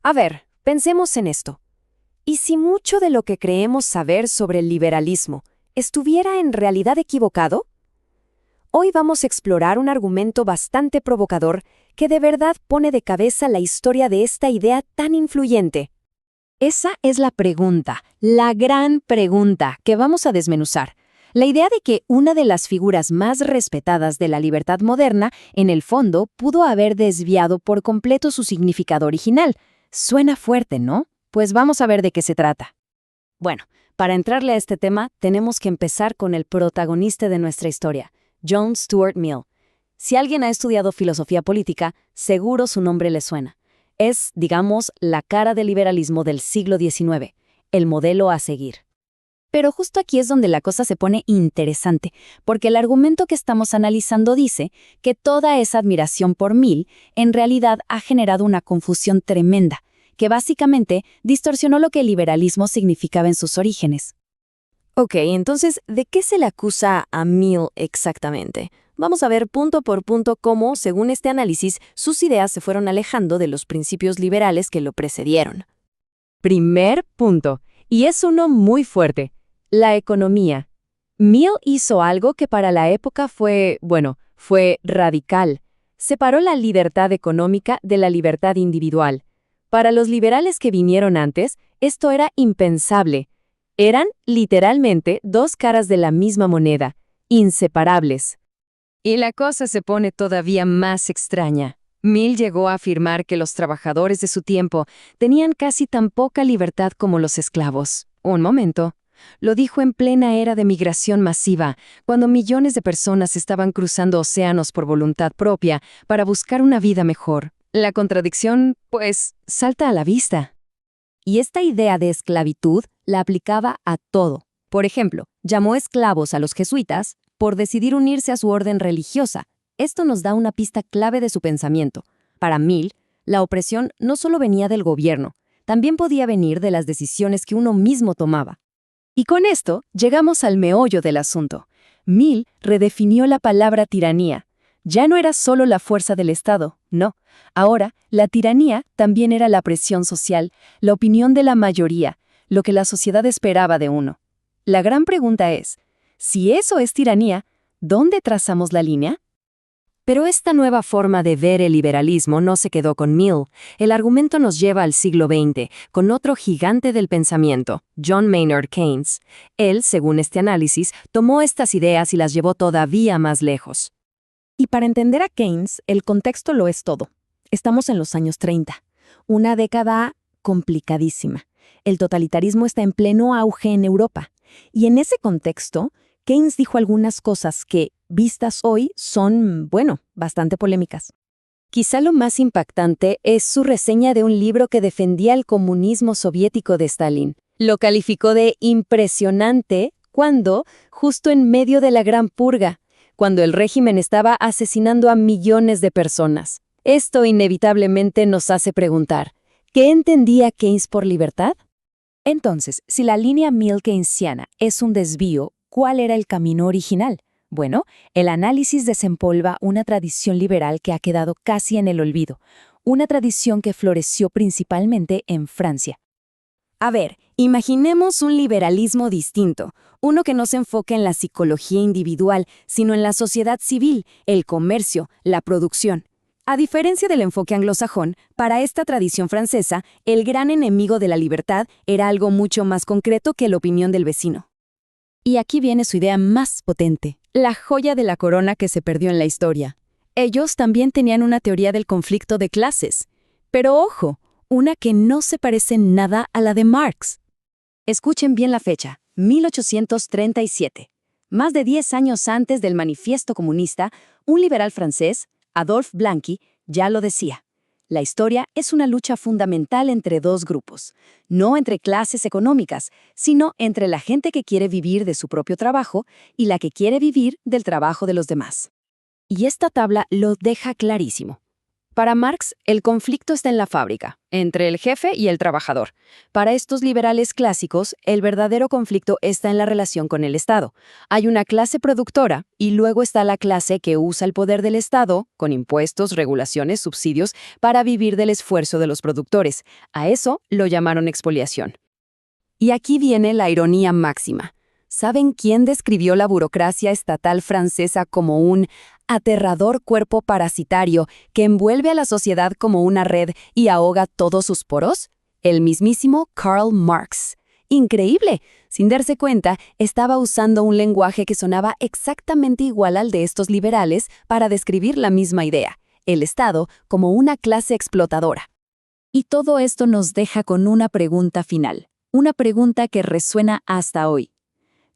A ver, pensemos en esto. ¿Y si mucho de lo que creemos saber sobre el liberalismo estuviera en realidad equivocado? Hoy vamos a explorar un argumento bastante provocador que de verdad pone de cabeza la historia de esta idea tan influyente. Esa es la pregunta, la gran pregunta que vamos a desmenuzar. La idea de que una de las figuras más respetadas de la libertad moderna, en el fondo, pudo haber desviado por completo su significado original. Suena fuerte, ¿no? Pues vamos a ver de qué se trata. Bueno, para entrarle a este tema, tenemos que empezar con el protagonista de nuestra historia, John Stuart Mill. Si alguien ha estudiado filosofía política, seguro su nombre le suena. Es, digamos, la cara del liberalismo del siglo XIX, el modelo a seguir. Pero justo aquí es donde la cosa se pone interesante, porque el argumento que estamos analizando dice que toda esa admiración por Mill en realidad ha generado una confusión tremenda, que básicamente distorsionó lo que el liberalismo significaba en sus orígenes. Ok, entonces, ¿de qué se le acusa a Mill exactamente? Vamos a ver punto por punto cómo, según este análisis, sus ideas se fueron alejando de los principios liberales que lo precedieron. Primer punto, y es uno muy fuerte, la economía. Mill hizo algo que para la época fue radical. Separó la libertad económica de la libertad individual. Para los liberales que vinieron antes, esto era impensable. Eran, literalmente, dos caras de la misma moneda, inseparables. Y la cosa se pone todavía más extraña. Mill llegó a afirmar que los trabajadores de su tiempo tenían casi tan poca libertad como los esclavos. Un momento. Lo dijo en plena era de migración masiva, cuando millones de personas estaban cruzando océanos por voluntad propia para buscar una vida mejor. La contradicción, pues, salta a la vista. Y esta idea de esclavitud la aplicaba a todo. Por ejemplo, llamó esclavos a los jesuitas por decidir unirse a su orden religiosa. Esto nos da una pista clave de su pensamiento. Para Mill, la opresión no solo venía del gobierno, también podía venir de las decisiones que uno mismo tomaba. Y con esto llegamos al meollo del asunto. Mill redefinió la palabra tiranía. Ya no era solo la fuerza del Estado, no. Ahora, la tiranía también era la presión social, la opinión de la mayoría, lo que la sociedad esperaba de uno. La gran pregunta es, si eso es tiranía, ¿dónde trazamos la línea? Pero esta nueva forma de ver el liberalismo no se quedó con Mill. El argumento nos lleva al siglo XX, con otro gigante del pensamiento, John Maynard Keynes. Él, según este análisis, tomó estas ideas y las llevó todavía más lejos. Y para entender a Keynes, el contexto lo es todo. Estamos en los años 30, una década complicadísima. El totalitarismo está en pleno auge en Europa. Y en ese contexto, Keynes dijo algunas cosas que, vistas hoy, son, bastante polémicas. Quizá lo más impactante es su reseña de un libro que defendía el comunismo soviético de Stalin. Lo calificó de impresionante cuando, justo en medio de la Gran Purga, cuando el régimen estaba asesinando a millones de personas. Esto inevitablemente nos hace preguntar, ¿qué entendía Keynes por libertad? Entonces, si la línea Mill-Keynesiana es un desvío, ¿cuál era el camino original? Bueno, el análisis desempolva una tradición liberal que ha quedado casi en el olvido, una tradición que floreció principalmente en Francia. A ver, imaginemos un liberalismo distinto, uno que no se enfoque en la psicología individual, sino en la sociedad civil, el comercio, la producción. A diferencia del enfoque anglosajón, para esta tradición francesa, el gran enemigo de la libertad era algo mucho más concreto que la opinión del vecino. Y aquí viene su idea más potente, la joya de la corona que se perdió en la historia. Ellos también tenían una teoría del conflicto de clases. Pero ojo, una que no se parece nada a la de Marx. Escuchen bien la fecha, 1837. Más de 10 años antes del Manifiesto Comunista, un liberal francés, Adolphe Blanqui, ya lo decía. La historia es una lucha fundamental entre dos grupos, no entre clases económicas, sino entre la gente que quiere vivir de su propio trabajo y la que quiere vivir del trabajo de los demás. Y esta tabla lo deja clarísimo. Para Marx, el conflicto está en la fábrica, entre el jefe y el trabajador. Para estos liberales clásicos, el verdadero conflicto está en la relación con el Estado. Hay una clase productora y luego está la clase que usa el poder del Estado, con impuestos, regulaciones, subsidios, para vivir del esfuerzo de los productores. A eso lo llamaron expoliación. Y aquí viene la ironía máxima. ¿Saben quién describió la burocracia estatal francesa como un aterrador cuerpo parasitario que envuelve a la sociedad como una red y ahoga todos sus poros? El mismísimo Karl Marx. Increíble. Sin darse cuenta, estaba usando un lenguaje que sonaba exactamente igual al de estos liberales para describir la misma idea, el Estado como una clase explotadora. Y todo esto nos deja con una pregunta final, una pregunta que resuena hasta hoy.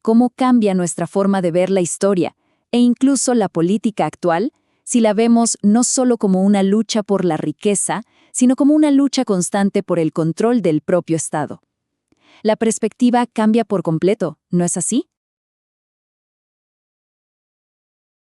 ¿Cómo cambia nuestra forma de ver la historia, e incluso la política actual, si la vemos no solo como una lucha por la riqueza, sino como una lucha constante por el control del propio Estado? La perspectiva cambia por completo, ¿no es así?